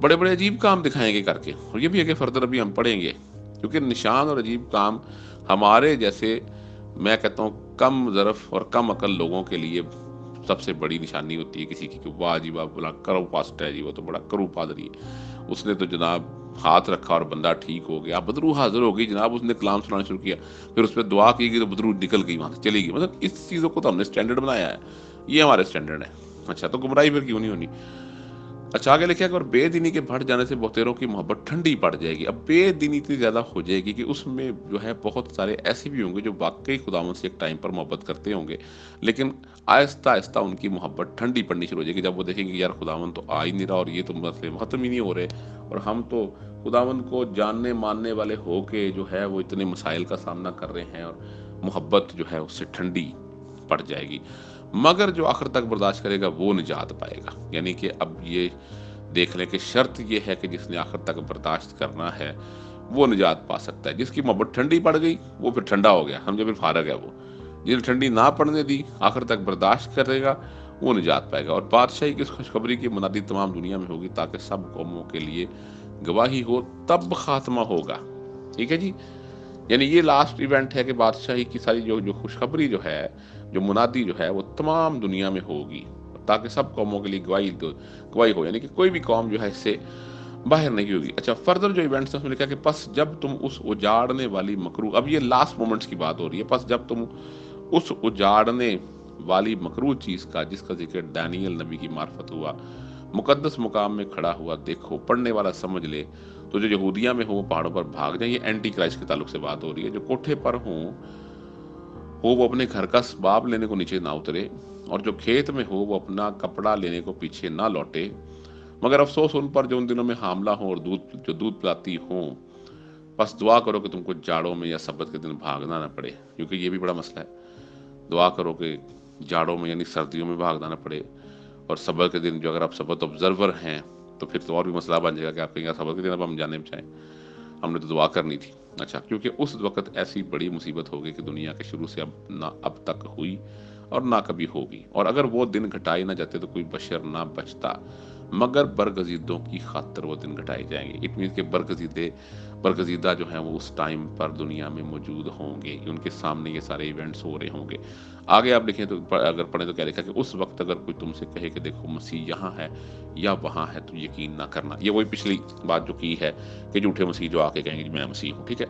بڑے بڑے عجیب کام دکھائیں گے کر کے، اور یہ بھی ہے کہ فردر ابھی ہم پڑھیں گے، کیونکہ نشان اور عجیب کام ہمارے جیسے، میں کہتا ہوں کم ظرف اور کم عقل لوگوں کے لیے سب سے بڑی نشانی ہوتی ہے کسی کی، کہ واہ جی واہ، بولا کرو پاسٹ ہے جی، وہ تو بڑا کرو پادری ہے، اس نے تو جناب ہاتھ رکھا اور بندہ ٹھیک ہو گیا، بدرو حاضر ہو گئی جناب، اس نے کلام سنانا شروع کیا، پھر اس پہ دعا کی گئی تو بدرو نکل گئی وہاں سے چلی گئی، مطلب اس چیزوں کو تو ہم نے اسٹینڈرڈ بنایا ہے، یہ ہمارے اسٹینڈرڈ ہے۔ اچھا، تو گمراہی پھر کیوں نہیں ہونی؟ اچھا آگے لکھا کہ اور بے دینی کے بڑھ جانے سے بہتےروں کی محبت ٹھنڈی پڑ جائے گی۔ اب بے دینی اتنی زیادہ ہو جائے گی کہ اس میں جو ہے بہت سارے ایسے بھی ہوں گے جو واقعی خداوند سے ایک ٹائم پر محبت کرتے ہوں گے، لیکن آہستہ آہستہ ان کی محبت ٹھنڈی پڑنی شروع ہو جائے گی، جب وہ دیکھیں گے یار خداوند تو آ ہی نہیں رہا، اور یہ تو مسئلے ختم ہی نہیں ہو رہے، اور ہم تو خداوند کو جاننے ماننے والے ہو کے جو ہے وہ اتنے مسائل کا سامنا کر رہے ہیں، اور محبت جو ہے اس سے ٹھنڈی پڑ جائے گی۔ مگر جو آخر تک برداشت کرے گا وہ نجات پائے گا، یعنی کہ اب یہ دیکھ لیں کہ شرط یہ ہے کہ جس نے آخر تک برداشت کرنا ہے وہ نجات پا سکتا ہے۔ جس کی محبت ٹھنڈی پڑ گئی وہ پھر ٹھنڈا ہو گیا، سمجھے، پھر فارغ ہے وہ۔ جس نے ٹھنڈی نہ پڑنے دی، آخر تک برداشت کرے گا، وہ نجات پائے گا، اور بادشاہی کی اس خوشخبری کی منادی تمام دنیا میں ہوگی تاکہ سب قوموں کے لیے گواہی ہو، تب خاتمہ ہوگا۔ ٹھیک ہے جی، یعنی یہ لاسٹ ایونٹ ہے کہ بادشاہی کی ساری جو خوشخبری جو ہے، جو منادی جو ہے وہ تمام دنیا میں ہوگی تاکہ سب قوموں کے لیے گواہی ہو، یعنی کہ کوئی بھی قوم جو ہے اس سے باہر نہیں ہوگی۔ اچھا، فردر جو ایونٹس ہیں اس میں لکھا کہ پس جب تم اس اجاڑنے والی مکرو، اب یہ لاسٹ مومنٹس کی بات ہو رہی ہے، پس جب تم اس اجاڑنے والی مکرو چیز کا جس کا ذکر دانیل نبی کی معرفت ہوا، مقدس مقام میں کھڑا ہوا دیکھو، پڑھنے والا سمجھ لے، تو جو یہودیہ میں ہو وہ پہاڑوں پر بھاگ جائیں۔ یہ اینٹی کرائسٹ کے تعلق سے بات ہو رہی ہے۔ جو کوٹھے پر ہو وہ اپنے گھر کا اسباب لینے کو نیچے نہ اترے، اور جو کھیت میں ہو وہ اپنا کپڑا لینے کو پیچھے نہ لوٹے، مگر افسوس ان پر جو ان دنوں میں حاملہ ہوں اور دودھ پلاتی ہوں، بس دعا کرو کہ تم کو جاڑوں میں یا سبت کے دن بھاگنا نہ پڑے، کیونکہ یہ بھی بڑا مسئلہ ہے۔ دعا کرو کہ جاڑوں میں یعنی سردیوں میں بھاگنا نہ پڑے، اور سبت کے دن جو اگر آپ سبت آبزرور ہیں تو پھر تو اور بھی مسئلہ بن جائے گا کہ آپ کہیں گے سبت کے دن اب ہم جانے بچائیں، ہم نے تو دعا کرنی تھی۔ اچھا، کیونکہ اس وقت ایسی بڑی مصیبت ہوگی کہ دنیا کے شروع سے اب تک ہوئی اور نہ کبھی ہوگی، اور اگر وہ دن گھٹائے نہ جاتے تو کوئی بشر نہ بچتا، مگر برگزیدوں کی خاطر وہ دن گھٹائے جائیں گے۔ اٹ مینس کہ برگزیدہ جو ہیں وہ اس ٹائم پر دنیا میں موجود ہوں گے، ان کے سامنے یہ سارے ایونٹس ہو رہے ہوں گے۔ آگے آپ لکھیں تو اگر پڑھیں تو کیا لکھا کہ اس وقت اگر کوئی تم سے کہے کہ دیکھو مسیح یہاں ہے یا وہاں ہے تو یقین نہ کرنا۔ یہ وہی پچھلی بات جو کی ہے کہ جھوٹے مسیح جو آ کے کہیں گے میں مسیح ہوں، ٹھیک ہے۔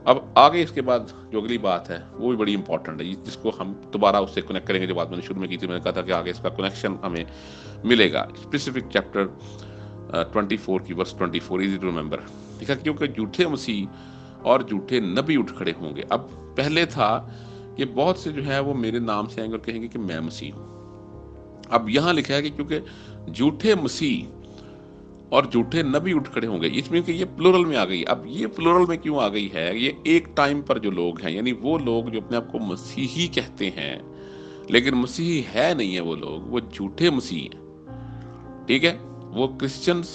اب آگے اس کے بعد جو اگلی بات ہے وہ بھی بڑی امپورٹنٹ ہے، جس کو ہم دوبارہ اس سے کنیکٹ کریں گے، جو بات میں نے شروع میں کی تھی، میں نے کہا تھا کہ آگے اس کا کنیکشن ہمیں ملے گا۔ اسپیسیفک چیپٹر 24 کی ورس 24 ایزی ٹو ریمبر، ٹھیک ہے، کیونکہ جھوٹے مسیح اور جھوٹے نبی اٹھ کھڑے ہوں گے۔ اب پہلے تھا کہ بہت سے جو ہے وہ میرے نام سے آئیں گے اور کہیں گے کہ میں مسیح ہوں۔ اب یہاں لکھا ہے کہ کیونکہ جھوٹے مسیح اور جھوٹے نبی اٹھ کھڑے ہوں گے، اس میں کہ یہ پلورل میں آ گئی۔ اب یہ پلورل میں کیوں آ گئی ہے؟ یہ ایک ٹائم پر جو لوگ ہیں، یعنی وہ لوگ جو اپنے آپ کو مسیحی کہتے ہیں لیکن مسیحی ہے نہیں ہے، وہ لوگ وہ جھوٹے مسیح ہیں، ٹھیک ہے۔ وہ کرسچنز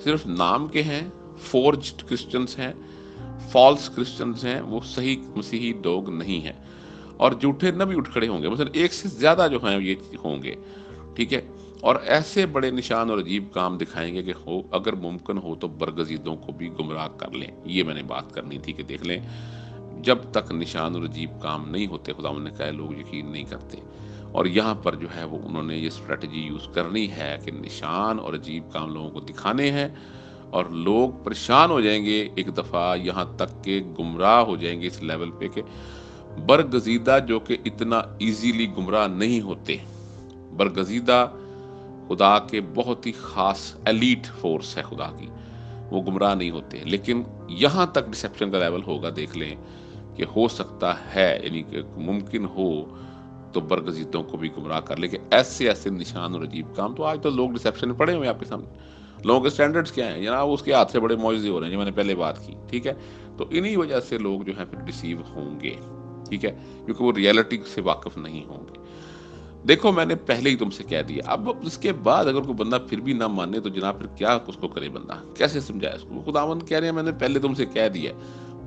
صرف نام کے ہیں، فورجڈ کرسچنز ہیں، فالس کرسچنز ہیں، وہ صحیح مسیحی لوگ نہیں ہیں، اور جھوٹے نبی اٹھ کھڑے ہوں گے، مثلا ایک سے زیادہ جو ہیں یہ ہوں گے، ٹھیک ہے، اور ایسے بڑے نشان اور عجیب کام دکھائیں گے کہ ہو اگر ممکن ہو تو برگزیدوں کو بھی گمراہ کر لیں۔ یہ میں نے بات کرنی تھی کہ دیکھ لیں جب تک نشان اور عجیب کام نہیں ہوتے خداوند نے کہا لوگ یقین نہیں کرتے، اور یہاں پر جو ہے وہ انہوں نے یہ اسٹریٹجی یوز کرنی ہے کہ نشان اور عجیب کام لوگوں کو دکھانے ہیں، اور لوگ پریشان ہو جائیں گے ایک دفعہ، یہاں تک کہ گمراہ ہو جائیں گے اس لیول پہ کہ برگزیدہ جو کہ اتنا ایزیلی گمراہ نہیں ہوتے، برگزیدہ خدا کے بہت ہی خاص ایلیٹ فورس ہے خدا کی، وہ گمراہ نہیں ہوتے، لیکن یہاں تک ڈسیپشن کا لیول ہوگا، دیکھ لیں کہ ہو سکتا ہے، یعنی کہ ممکن ہو تو برگزیدوں کو بھی گمراہ کر لے، کہ ایسے نشان اور عجیب کام۔ تو آج تو لوگ ڈسیپشن میں پڑے ہوئے ہیں آپ کے سامنے، لوگوں کے سٹینڈرڈز کیا ہیں جناب، اس کے ہاتھ سے بڑے معجزے ہو رہے ہیں، جو میں نے پہلے بات کی، ٹھیک ہے۔ تو انہی وجہ سے لوگ جو ہیں پھر ڈیسیو ہوں گے، ٹھیک ہے، کیونکہ وہ ریئلٹی سے واقف نہیں ہوں گے۔ دیکھو میں نے پہلے ہی تم سے کہہ دیا، اب اس کے بعد اگر کوئی بندہ پھر بھی نہ مانے تو جناب پھر کیا اس کو کرے، بندہ کیسے سمجھائے اس کو؟ خداوند کہہ رہے ہیں میں نے پہلے تم سے کہہ دیا،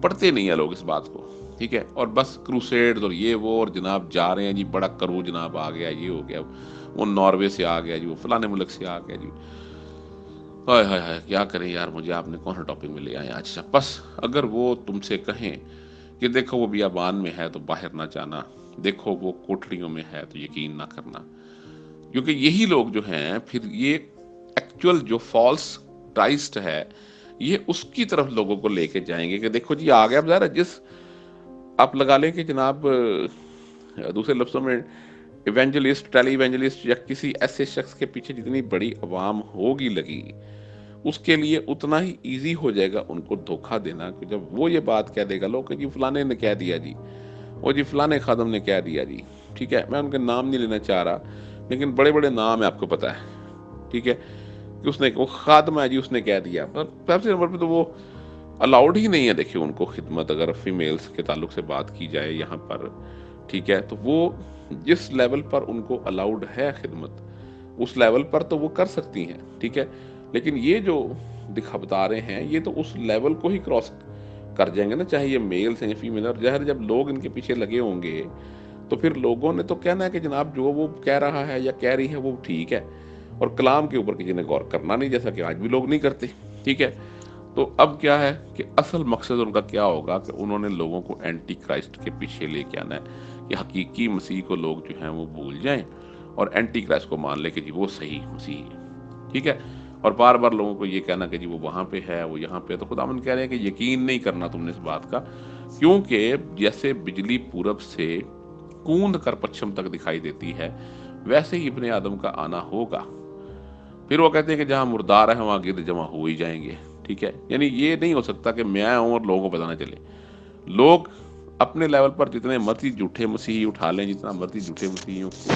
پڑھتے نہیں ہیں لوگ اس بات کو، ٹھیک ہے، اور بس کروسیڈ اور یہ وہ، اور جناب جا رہے ہیں جی، بڑا کرو جناب آ گیا، یہ ہو گیا، وہ ناروے سے آ گیا جی، وہ فلانے ملک سے آ گیا جی۔ ہائے ہائے ہائے، کیا کریں یار، مجھے آپ نے کون سا ٹاپک میں لے آئے آج؟ بس اگر وہ تم سے کہیں کہ دیکھو وہ بیابان میں ہے تو باہر نہ جانا، دیکھو وہ کوٹڑیوں میں ہے تو یقین نہ کرنا، کیونکہ یہی لوگ جو ہیں پھر یہ ایکچوئل جو فالس کرائسٹ ہے یہ اس کی طرف لوگوں کو لے کے جائیں گے کہ دیکھو جی آ گیا، اب ظاہر ہے جس آپ لگا لیں کہ جناب دوسرے لفظوں میں ایونجلسٹ، ٹیلی ایونجلسٹ یا کسی ایسے شخص کے پیچھے جتنی بڑی عوام ہوگی لگی، اس کے لیے اتنا ہی ایزی ہو جائے گا ان کو دھوکہ دینا کہ جب وہ یہ بات کہہ دے گا لوگ کہ جی فلانے نے کہہ دیا جی، وہ جی فلانے خادم نے کہہ دیا جی، ٹھیک ہے، میں ان کے نام نہیں لینا چاہ رہا لیکن بڑے بڑے نام ہے آپ کو پتا ہے، ٹھیک ہے، کہ اس نے وہ خادم ہے جی اس نے کہہ دیا، سب سے نمبر پہ تو وہ الاؤڈ ہی نہیں ہے، دیکھیے ان کو خدمت اگر فیمیلز کے تعلق سے بات کی جائے یہاں پر، ٹھیک ہے، تو وہ جس لیول پر ان کو الاؤڈ ہے خدمت اس لیول پر تو وہ کر سکتی ہیں، ٹھیک ہے، لیکن یہ جو دکھا بتا رہے ہیں یہ تو اس لیول کو ہی کراس کر جائیں گے نا، چاہے یہ میلز ہیں یا فیمیل، اور ظاہر جب لوگ ان کے پیچھے لگے ہوں گے تو پھر لوگوں نے تو کہنا ہے کہ جناب جو وہ کہہ رہا ہے یا کہہ رہی ہے وہ ٹھیک ہے، اور کلام کے اوپر کسی نے غور کرنا نہیں، جیسا کہ آج بھی لوگ نہیں کرتے، ٹھیک ہے۔ تو اب کیا ہے کہ اصل مقصد ان کا کیا ہوگا کہ انہوں نے لوگوں کو اینٹی کرائسٹ کے پیچھے لے کے آنا ہے کہ حقیقی مسیح کو لوگ جو ہیں وہ بھول جائیں اور اینٹی کرائسٹ کو مان لے کہ جی وہ صحیح مسیح ہے، ٹھیک ہے، اور بار بار لوگوں کو یہ کہنا کہ جی وہ وہاں پہ ہے وہ یہاں پہ ہے، تو خداوند کہہ رہے ہیں کہ یقین نہیں کرنا تم نے اس بات کا، کیونکہ جیسے بجلی پورب سے کوند کر پچھم تک دکھائی دیتی ہے ویسے ہی ابن آدم کا آنا ہوگا۔ پھر وہ کہتے ہیں کہ جہاں مردار ہیں وہاں گرد جمع ہو ہی جائیں گے، ٹھیک ہے، یعنی یہ نہیں ہو سکتا کہ میں آؤں اور لوگوں کو پتہ نہ چلے، لوگ اپنے لیول پر جتنے مرضی جھوٹے مسیحی اٹھا لیں، جتنا مرضی جھوٹے مسیحیوں کو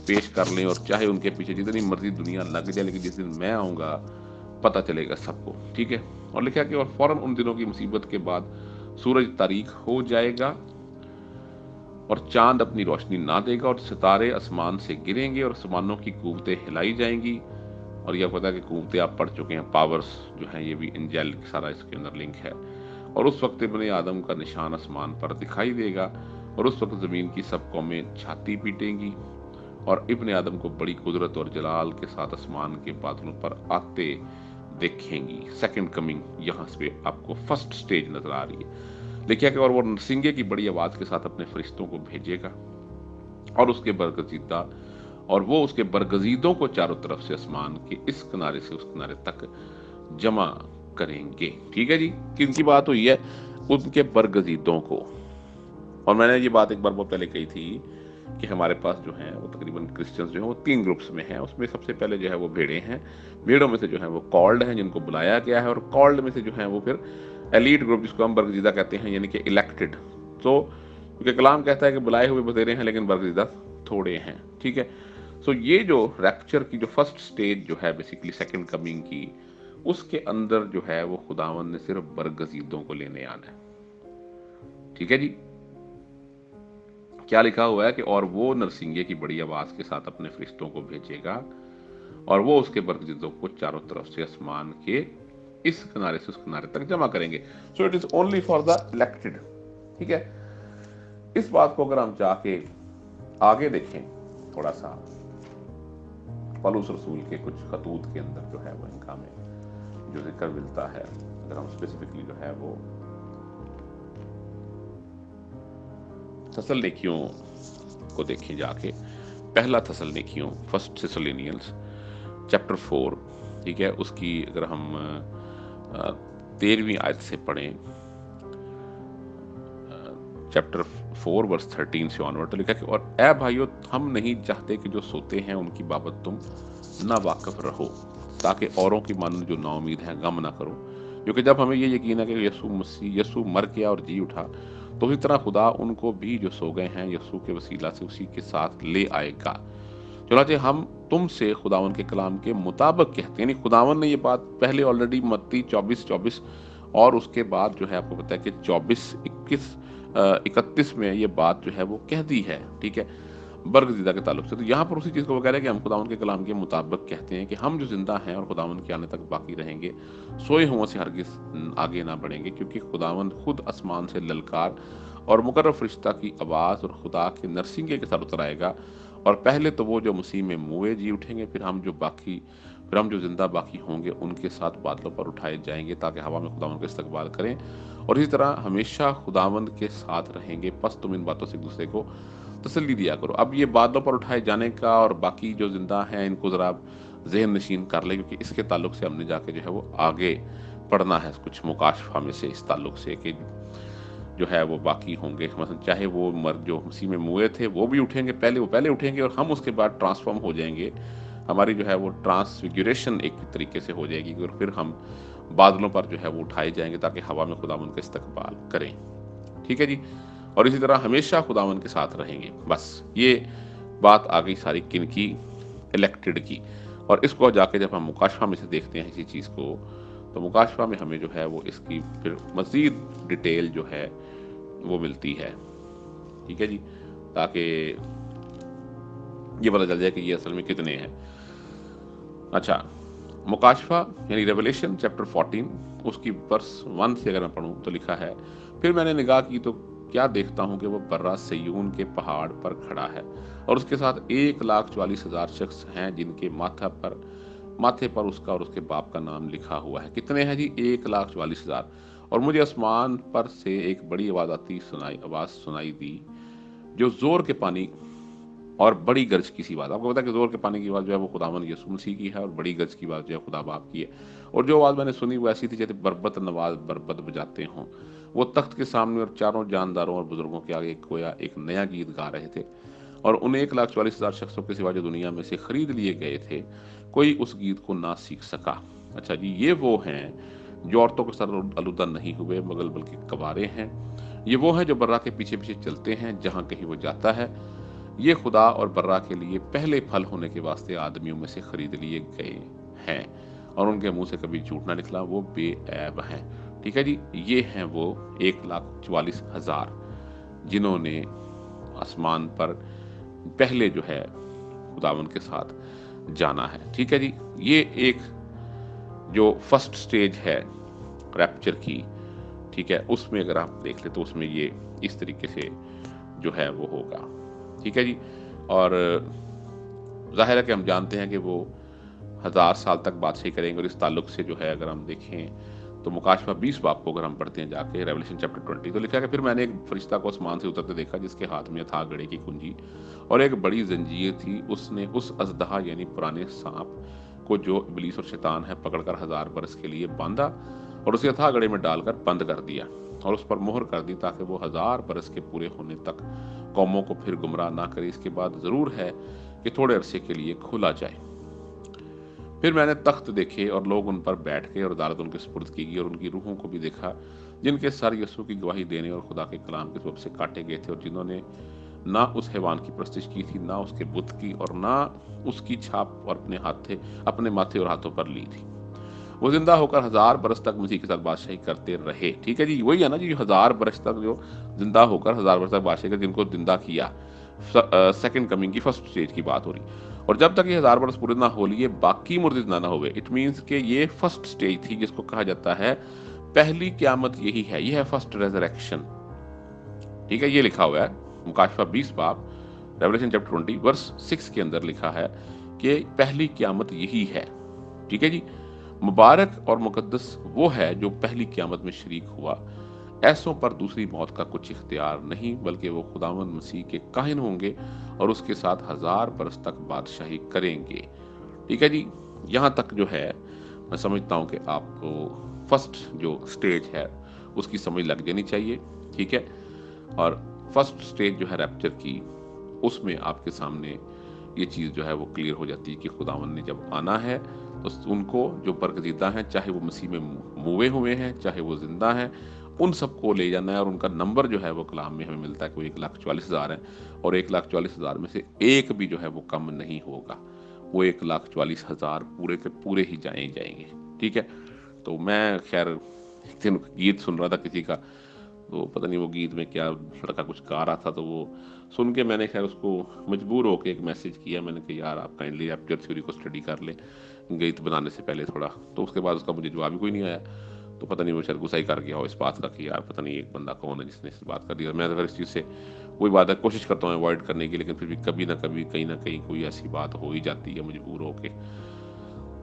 پیش کر لیں، اور چاہے ان کے پیچھے جتنی مرضی دنیا لگ جائے، لیکن جس دن میں آؤں گا پتہ چلے گا سب کو، ٹھیک ہے، اور لکھا کہ اور فوراً ان دنوں کی مصیبت کے بعد سورج تاریک ہو جائے گا اور چاند اپنی روشنی نہ دے گا اور ستارے آسمان سے گریں گے اور آسمانوں کی قوتیں ہلائی جائیں گی، اور یہ پتا کہ قوتیں آپ پڑھ چکے ہیں، پاورز جو ہیں یہ بھی انجیل سارا اس کے اندر لنک ہے، اور اس وقت ابن آدم کا نشان آسمان پر دکھائی دے گا اور اس وقت زمین کی سب قومیں چھاتی پیٹیں گی اور ابن آدم کو بڑی قدرت اور جلال کے ساتھ آسمان کے بادلوں پر آتے دیکھیں گی۔ سیکنڈ کمنگ یہاں سے آپ کو فرسٹ سٹیج نظر آ رہی ہے، لکھا کہ اور وہ نرسنگے کی بڑی آواز کے ساتھ اپنے فرشتوں کو بھیجے گا اور اس کے برگزیدہ اور وہ اس کے برگزیدوں کو چاروں طرف سے آسمان کے اس کنارے سے اس کنارے تک جمع کریں گے، ٹھیک ہے جی، کن کی بات ہوئی ہے؟ ان کے برگزیدوں کو، اور میں نے یہ بات ایک بار بہت پہلے کہی تھی کہ ہمارے پاس جو ہیں وہ تقریباً کرسچنز جو ہیں وہ 3 گروپس میں ہیں، اس میں سب سے پہلے جو ہے وہ بھیڑیں ہیں، بھیڑوں میں سے جو ہیں وہ کالڈ ہیں جن کو بلایا گیا ہے، اور کالڈ میں سے جو ہیں وہ پھر ایلیٹ گروپ جس کو ہم برگزیدہ کہتے ہیں، یعنی کہ الیکٹڈ، تو کیونکہ کلام کہتا ہے کہ بلائے ہوئے بتیرے ہیں لیکن برگزیدہ تھوڑے ہیں، ٹھیک ہے، سو یہ جو ریپچر کی جو فرسٹ سٹیج جو ہے بیسیکلی سیکنڈ کمنگ کی، اس کے اندر جو ہے وہ خداوند نے صرف برگزیدوں کو لینے آنا ہے، ٹھیک ہے جی۔ کیا لکھا ہوا ہے کہ اور وہ نرسنگے کی بڑی آواز کے ساتھ اپنے فرشتوں کو بھیجے گا اور وہ اس کے برگزیدوں کو چاروں طرف سے آسمان کے اس کنارے سے اس کنارے تک جمع کریں گے، so it is only for the elected, ٹھیک ہے۔ اس بات کو اگر ہم چاہ کے آگے دیکھیں تھوڑا سا پولس رسول کے کچھ خطوط کے اندر جو ہے وہ ان کا ہمیں جو ذکر ملتا ہے، اگر ہم اسپیسیفکلی جو ہے وہ تسلنیکیوں کو دیکھیں جا کے، پہلا تسلنیکیوں فرسٹ تھیسلونیئنس چیپٹر 4، ٹھیک ہے، اس کی اگر ہم 13ویں آیت سے پڑھیں، چیپٹر 4 ورس 13 سے آنورڈ، تو لکھا کہ اور اے بھائیو ہم نہیں چاہتے کہ جو سوتے ہیں ان کی بابت تم نہ واقف رہو، تاکہ اوروں کی مانند جو نا امید ہیں غم نہ کرو، کیونکہ جب ہمیں یہ یقین ہے کہ یسوع مر گیا اور جی اٹھا، تو اسی طرح خدا ان کو بھی جو سو گئے ہیں یسوع کے وسیلہ سے اسی کے ساتھ لے آئے گا۔ چنانچہ ہم تم سے خداوند کے کلام کے مطابق کہتے ہیں، یعنی خداوند نے یہ بات پہلے آلریڈی متی 24 اور اس کے بعد جو ہے آپ کو پتا ہے کہ 24 21 31 میں یہ بات جو ہے وہ کہہ دی ہے، ٹھیک ہے، برگزیدہ کے تعلق سے، تو یہاں پر اسی چیز کو وہ کہہ رہے ہیں کہ ہم خداوند کے کلام کے مطابق کہتے ہیں کہ ہم جو زندہ ہیں اور خداوند کے آنے تک باقی رہیں گے سوئے ہوں سے ہرگز آگے نہ بڑھیں گے، کیونکہ خداوند خود آسمان سے للکار اور مقرر فرشتہ کی آواز اور خدا کے نرسنگے کے ساتھ اتر آئے گا، اور پہلے تو وہ جو مسیح میں موئے جی اٹھیں گے، پھر ہم جو باقی پھر ہم جو زندہ باقی ہوں گے ان کے ساتھ بادلوں پر اٹھائے جائیں گے تاکہ ہوا میں خداوند کا استقبال کریں، اور اسی طرح ہمیشہ خداوند کے ساتھ رہیں گے، پس تم ان باتوں سے ایک دوسرے کو تسلی دیا کرو۔ اب یہ بادلوں پر اٹھائے جانے کا اور باقی جو زندہ ہیں ان کو ذرا آپ ذہن نشین کر لیں، کیونکہ اس کے تعلق سے ہم نے جا کے جو ہے وہ آگے پڑھنا ہے کچھ مکاشفہ میں سے، اس تعلق سے کہ جو ہے وہ باقی ہوں گے، مثلا چاہے وہ مرد جو مسیح میں موئے تھے وہ بھی اٹھیں گے، پہلے وہ پہلے اٹھیں گے اور ہم اس کے بعد ٹرانسفارم ہو جائیں گے، ہماری جو ہے وہ ٹرانسفیگوریشن ایک طریقے سے ہو جائے گی، اور پھر ہم بادلوں پر جو ہے وہ اٹھائے جائیں گے تاکہ ہوا میں خداوند کا استقبال کریں۔ ٹھیک ہے جی، اور اسی طرح ہمیشہ خداوند کے ساتھ رہیں گے۔ بس یہ بات آ گئی ساری کن کی؟ الیکٹڈ کی۔ اور اس کو جا کے جب ہم مکاشفہ میں سے دیکھتے ہیں اسی چیز کو، تو مکاشفہ میں ہمیں جو ہے وہ اس کی پھر مزید ڈیٹیل جو ہے وہ ملتی ہے۔ ٹھیک ہے جی، تاکہ یہ پتہ چل جائے کہ یہ اصل میں کتنے ہیں۔ اچھا، مکاشفہ یعنی ریولیشن چیپٹر 14 اس کی ورس 1 سے اگر میں پڑھوں تو لکھا ہے، پھر میں نے نگاہ کی تو کیا دیکھتا ہوں کہ وہ برہ سیون کے پہاڑ پر کھڑا ہے، اور اس کے ساتھ 1,44,000 شخص ہیں جن کے ماتھے پر اس کا اور اس کے باپ کا نام لکھا ہوا ہے۔ کتنے ہیں جی؟ 1,44,000۔ اور مجھے آسمان پر سے ایک بڑی آواز سنائی دی جو زور کے پانی اور بڑی گرج کی سی بات۔ آپ کو پتا ہے کہ زور کے پانی کی آواز جو ہے وہ خداوند یسوع مسیح کی ہے، اور بڑی گرج کی آواز جو ہے خدا باپ کی ہے۔ اور جو آواز میں نے سنی وہ ایسی تھی جیسے بربت نواز بربت بجاتے ہوں۔ وہ تخت کے سامنے اور چاروں جانداروں اور بزرگوں کے آگے گویا ایک نیا گیت گا رہے تھے، اور ان 1,44,000 شخصوں کے سوا جو دنیا میں سے خرید لیے گئے تھے کوئی اس گیت کو نہ سیکھ سکا۔ اچھا جی، یہ وہ ہیں جو عورتوں کے سر آلودہ نہیں ہوئے مگر بلکہ کوارے ہیں۔ یہ وہ ہیں جو برا کے پیچھے پیچھے چلتے ہیں جہاں کہیں وہ جاتا ہے۔ یہ خدا اور برا کے لیے پہلے پھل ہونے کے واسطے آدمیوں میں سے خرید لیے گئے ہیں، اور ان کے منہ سے کبھی جھوٹ نہ نکلا، وہ بے عیب ہیں۔ ٹھیک ہے جی، یہ ہیں وہ 1,44,000 جنہوں نے آسمان پر پہلے جو ہے خداوند کے ساتھ جانا ہے۔ ٹھیک ہے جی، یہ ایک جو فرسٹ سٹیج ہے ریپچر کی، ٹھیک ہے، اس میں اگر آپ دیکھ لیں تو اس میں یہ اس طریقے سے جو ہے وہ ہوگا۔ ٹھیک ہے جی، اور ظاہر ہے کہ ہم جانتے ہیں کہ وہ 1000 سال تک بادشاہی کریں گے، اور اس تعلق سے جو ہے اگر ہم دیکھیں تو مکاشفہ 20 باب کو اگر ہم پڑھتے ہیں جا کے ریولیشن چیپٹر 20 تو لکھا ہے کہ پھر میں نے ایک فرشتہ کو آسمان سے اترتے دیکھا جس کے ہاتھ میں تھا گڑھے کی کنجی اور ایک بڑی زنجیر تھی۔ اس نے اس اژدہا یعنی پرانے سانپ کو جو ابلیس اور شیطان ہے پکڑ کر 1000 برس کے لیے باندھا اور اسے اتھا گڑھے میں ڈال کر بند کر دیا اور اس پر مہر کر دی تاکہ وہ 1000 برس کے پورے ہونے تک قوموں کو پھر گمراہ نہ کرے۔ اس کے بعد ضرور ہے کہ تھوڑے عرصے کے لیے کھولا جائے۔ پھر میں نے تخت دیکھے اور لوگ ان پر بیٹھ گئے اور عدالت ان کے سپرد کی گئی، اور ان کی روحوں کو بھی دیکھا جن کے سر یسوع کی گواہی دینے اور خدا کے کلام کے سبب سے کاٹے گئے تھے، اور جنہوں نے نہ اس حیوان کی پرستش کی تھی، نہ اس کے بت کی، اور نہ اس کی چھاپ اور اپنے ماتھے اور ہاتھوں پر لی تھی۔ وہ زندہ ہو کر 1000 برس تک مسیح کے ساتھ بادشاہی کرتے رہے۔ ٹھیک ہے جی، وہی ہے نا جی، 1000 برس تک جو زندہ ہو کر 1000 برس تک بادشاہی کر، جن کو زندہ کیا، سیکنڈ کمنگ کی فرسٹ اسٹیج کی بات ہو رہی۔ اور جب تک یہ 1000 برس پورے نہ ہو لیے باقی مردے زندہ نہ ہوئے۔ اٹ مینس کہ یہ فرسٹ اسٹیج تھی جس کو کہا جاتا ہے پہلی قیامت، یہی ہے، یہ ہے فرسٹ ریزریکشن۔ ٹھیک ہے، یہ لکھا ہوا ہے مکاشفہ 20 باب ریولیشن چیپٹر 20 ورس 6 کے اندر لکھا ہے کہ پہلی قیامت یہی ہے۔ ٹھیک ہے جی، مبارک اور مقدس وہ ہے جو پہلی قیامت میں شریک ہوا۔ ایسوں پر دوسری موت کا کچھ اختیار نہیں، بلکہ وہ خداوند مسیح کے کاہن ہوں گے اور اس کے ساتھ 1000 برس تک بادشاہی کریں گے۔ ٹھیک ہے جی، یہاں تک جو ہے میں سمجھتا ہوں کہ آپ کو فرسٹ جو سٹیج ہے اس کی سمجھ لگ جانی چاہیے۔ ٹھیک ہے، اور فرسٹ سٹیج جو ہے ریپچر کی، اس میں آپ کے سامنے یہ چیز جو ہے وہ کلیئر ہو جاتی ہے کہ خداوند نے جب آنا ہے تو ان کو جو برگزیدہ ہیں، چاہے وہ مسیح میں موئے ہوئے ہیں چاہے وہ زندہ ہیں، ان سب کو لے جانا ہے، اور ان کا نمبر جو ہے وہ کلام میں ہمیں ملتا ہے کہ وہ 1,44,000 ہیں، اور 1,44,000 میں سے ایک بھی جو ہے وہ کم نہیں ہوگا، وہ 1,44,000 پورے کے پورے ہی جائیں گے۔ ٹھیک ہے، تو میں خیر ایک دن گیت سن رہا تھا کسی کا، تو پتہ نہیں وہ گیت میں کیا لڑکا کچھ گا رہا تھا، تو وہ سن کے میں نے خیر اس کو مجبور ہو کے ایک میسج کیا، میں نے کہ یار آپ کائنڈلی ریپچر تھیوری کو اسٹڈی کر لیں گیت بنانے سے پہلے تھوڑا، تو اس کے بعد اس کا مجھے جواب ہی کوئی نہیں آیا، تو پتہ نہیں وہ شاید غصہ ہی کر گیا ہو اس بات کا کہ یار پتہ نہیں ایک بندہ کون ہے جس نے اس بات کر دی، اور میں تو اس چیز سے وہی بات ہے کوشش کرتا ہوں اوائڈ کرنے کی، لیکن پھر بھی کبھی نہ کبھی کہیں نہ کہیں کوئی ایسی بات ہو ہی جاتی ہے مجبور ہو کے۔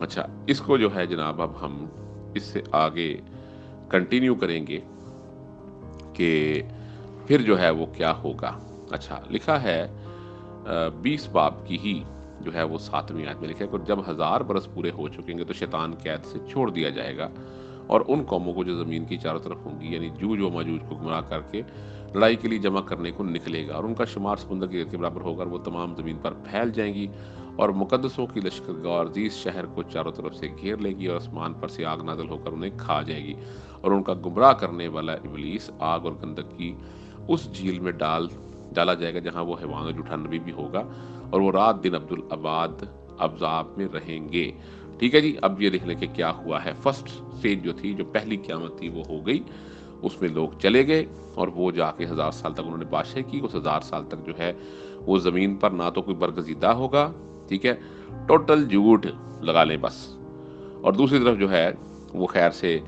اچھا اس کو جو ہے جناب اب ہم اس سے آگے کنٹینیو کریں گے کہ پھر جو ہے وہ کیا ہوگا. اچھا لکھا ہے 20 باب کی ہی جو ہے وہ 7ویں آیت میں لکھا ہے کہ جب 1000 برس پورے ہو چکیں گے تو شیطان قید سے چھوڑ دیا جائے گا اور ان قوموں کو جو زمین کی چاروں طرف ہوں گی یعنی جوج و ماجوج کو گمراہ کر کے لڑائی کے لیے جمع کرنے کو نکلے گا اور ان کا شمار سمندر کی ریت کے برابر ہوگا اور وہ تمام زمین پر پھیل جائیں گی اور مقدسوں کی لشکرگاہ عزیز شہر کو چاروں طرف سے گھیر لے گی اور آسمان پر سے آگ نازل ہو کر انہیں کھا جائے گی اور ان کا گمراہ کرنے والا ابلیس آگ اور گندک کی اس جھیل میں ڈالا جائے گا جہاں وہ حیوان اور جھوٹا نبی بھی ہوگا اور وہ رات دن عبدالآباد عذاب میں رہیں گے. ٹھیک ہے جی. اب یہ لکھ لیں کہ کیا ہوا ہے. فرسٹ سٹیج جو تھی جو پہلی قیامت تھی وہ ہو گئی, اس میں لوگ چلے گئے اور وہ جا کے 1000 سال تک انہوں نے بادشاہی کی. اس 1000 سال تک جو ہے وہ زمین پر نہ تو کوئی برگزیدہ ہوگا, ٹھیک ہے, ٹوٹل جھوٹ لگا لیں بس. اور دوسری طرف جو ہے وہ خیر سے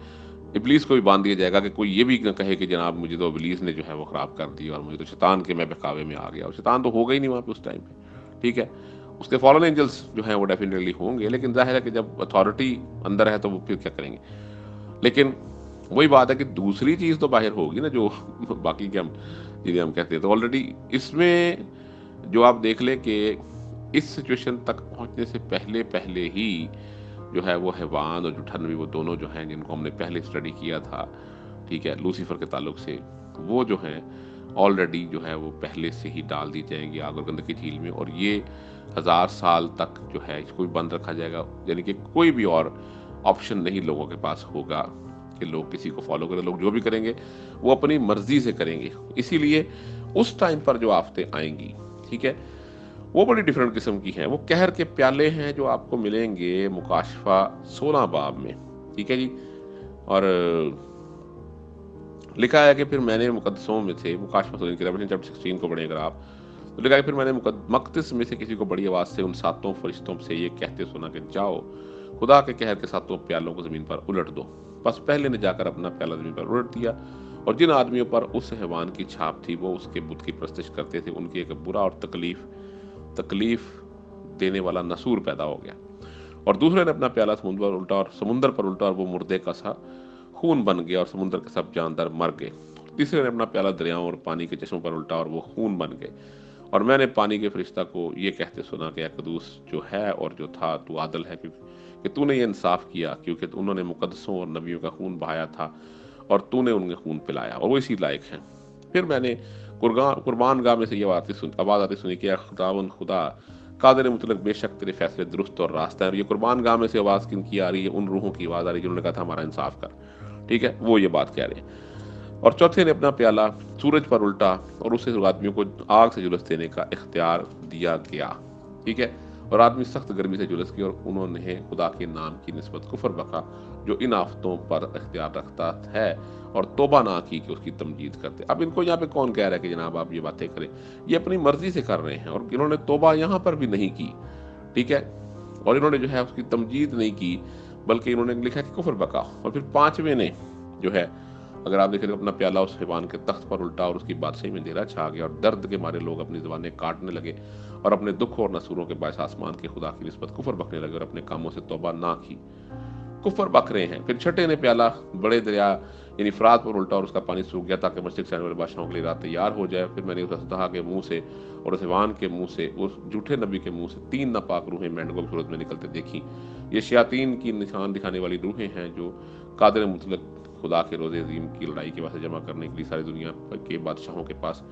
ابلیس کو بھی باندھ دیا جائے گا کہ کوئی یہ بھی نہ کہے کہ جناب مجھے تو ابلیس نے جو ہے وہ خراب کر دی اور مجھے تو شیطان کے میں بہکاوے میں آ گیا, اور شیطان تو ہوگا ہی نہیں وہاں پہ اس ٹائم پہ. ٹھیک ہے, اس کے فالن اینجلس جو ہیں وہ ڈیفینیٹلی ہوں گے, لیکن ظاہر ہے کہ جب اتھارٹی اندر ہے تو وہ پھر کیا کریں گے. لیکن وہی بات ہے کہ دوسری چیز تو باہر ہوگی نا جو باقی کے ہم جنہیں ہم کہتے ہیں. تو آلریڈی اس میں جو آپ دیکھ لیں کہ اس سچویشن تک پہنچنے سے پہلے ہی جو ہے وہ حیوان اور جھوٹا نبی وہ دونوں جو ہیں جن کو ہم نے پہلے اسٹڈی کیا تھا, ٹھیک ہے, لوسیفر کے تعلق سے, وہ جو ہیں آلریڈی جو ہے وہ پہلے سے ہی ڈال دی جائیں گی آگ اور گندک کی جھیل میں. اور یہ 1000 سال تک جو ہے اس کو بھی بند رکھا جائے گا, یعنی کہ کوئی بھی اور آپشن نہیں لوگوں کے پاس ہوگا کہ لوگ کسی کو فالو کریں. لوگ جو بھی کریں گے وہ اپنی مرضی سے کریں گے. اسی لیے اس ٹائم پر جو آفتیں آئیں گی, ٹھیک ہے, وہ بڑی ڈیفرنٹ قسم کی ہیں. وہ قہر کے پیالے ہیں جو آپ کو ملیں گے مکاشفہ 16 باب میں, ٹھیک ہے جی. اور لکھا ہے کہ پھر میں نے مقدسوں میں سے مکاشفہ 16 کو پڑھیں اگر آپ, تو لکھا ہے پھر میں نے مقدس میں سے کسی کو بڑی آواز سے ان 7 فرشتوں سے یہ کہتے سنا کہ جاؤ خدا کے قہر کے 7 پیالوں کو زمین پر الٹ دو. بس پہلے نے جا کر اپنا پیالہ زمین پر الٹ دیا, اور جن آدمیوں پر اس حیوان کی چھاپ تھی وہ اس کے بت کی پرستش کرتے تھے, ان کی ایک برا اور تکلیف دینے والا نسور پیدا ہو گیا. اور دوسرے نے اپنا پیالہ سمندر پر الٹا اور وہ مردے کا سا خون بن گیا اور سمندر کے سب جاندار مر گئے. تیسرے نے اپنا پیالہ دریاؤں اور پانی کے چشموں پر الٹا اور وہ خون بن گئے. اور میں نے پانی کے فرشتہ کو یہ کہتے سنا کہ اے قدوس جو ہے اور جو تھا, تو عادل ہے کہ تو نے یہ انصاف کیا, کیونکہ انہوں نے مقدسوں اور نبیوں کا خون بہایا تھا اور تو نے ان کے خون پلایا اور وہ اسی لائق ہیں. پھر میں نے قربان گاہ میں سے یہ آواز آتی سنی کہ خداوند خدا قادر مطلق بے شک تیرے فیصلے درست اور راستہ ہے. اور یہ قربان گاہ میں سے آواز کن کی آ رہی ہے؟ ان روحوں کی آواز آ رہی ہے جنہوں نے کہا تھا ہمارا انصاف کر, ٹھیک ہے, وہ یہ بات کہہ رہے ہیں. اور چوتھے نے اپنا پیالہ سورج پر الٹا اور اسے آدمیوں کو آگ سے جلس دینے کا اختیار دیا گیا, ٹھیک ہے. اور آدمی سخت گرمی سے جلس گئے اور انہوں نے خدا کے نام کی نسبت کفر بکا جو ان آفتوں پر اختیار رکھتا ہے, اور توبہ نہ کی کہ اس کی تمجید کرتے. اب ان کو یہاں پہ کون کہہ رہا ہے کہ جناب آپ یہ باتیں کریں؟ یہ اپنی مرضی سے کر رہے ہیں, اور انہوں نے توبہ یہاں پر بھی نہیں کی, ٹھیک ہے, اور انہوں نے جو ہے اس کی تمجید نہیں کی, بلکہ انہوں نے لکھا کہ کفر بکا. اور پھر 5ویں نے جو ہے اگر آپ دیکھیں اپنا پیالہ اس حیوان کے تخت پر الٹا اور اس کی بادشاہی میں اندھیرا چھا گیا, اور درد کے مارے لوگ اپنی زبانیں کاٹنے لگے اور اپنے دکھ اور نصوروں کے باعث آسمان کے خدا کی نسبت کفر بکنے لگے اور اپنے کاموں سے توبہ نہ کی. کفر بک رہے ہیں. پھر 6 نے پیالہ بڑے دریا یعنی فرات پر الٹا اور اس کا پانی سوکھ گیا تاکہ مشرق سے آنے والے بادشاہوں کے لیے رات تیار ہو جائے. پھر میں نے اس اژدہا کے منہ سے اور اس حیوان کے منہ سے اس جھوٹے نبی کے منہ سے 3 ناپاک روحیں مینڈکوں کی صورت میں نکلتے دیکھی. یہ شیاطین کی نشان دکھانے والی روحیں ہیں جو قادر مطلق خدا کے روز عظیم کی لڑائی کے واسطے جمع کرنے کے لیے ساری دنیا کے بادشاہوں کے پاس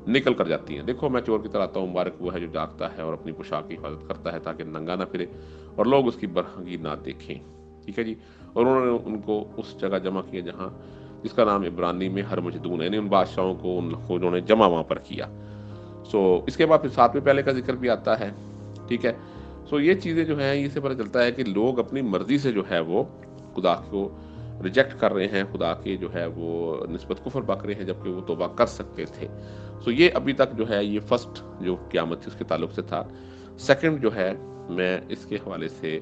نکل کر جاتی ہیں. دیکھو میں چور کی طرح آتا ہوں, مبارک وہ ہے جو جاگتا ہے اور اپنی پوشاک کی حفاظت کرتا ہے تاکہ ننگا نہ پھرے اور لوگ اس کی برہنگی نہ دیکھیں, ٹھیک ہے جی. اور انہوں نے ان کو اس جگہ جمع کیا جہاں جس کا نام عبرانی میں ہر مجدون ہے, یعنی ان بادشاہوں کو انہوں نے جمع وہاں پر کیا. اس کے بعد پھر 7ویں پیالے کا ذکر بھی آتا ہے, ٹھیک ہے. یہ چیزیں جو ہیں اس سے پتہ چلتا ہے کہ لوگ اپنی مرضی سے جو ہے وہ خدا کو ریجیکٹ کر رہے ہیں, خدا کے جو ہے وہ نسبت کفر بک رہے ہیں جبکہ وہ توبہ کر سکتے تھے. یہ ابھی تک جو ہے یہ فرسٹ جو قیامت تھی اس کے تعلق سے تھا. سیکنڈ جو ہے میں اس کے حوالے سے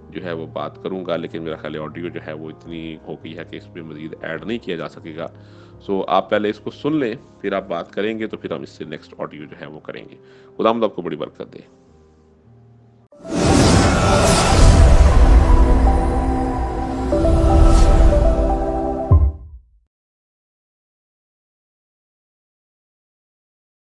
جو ہے وہ بات کروں گا, لیکن میرا خیال آڈیو جو ہے وہ اتنی ہو گئی ہے کہ اس میں مزید ایڈ نہیں کیا جا سکے گا. آپ پہلے اس کو سن لیں, پھر آپ بات کریں گے, تو پھر ہم اس سے نیکسٹ آڈیو جو ہے وہ کریں گے. خدا آپ کو بڑی برکت دے.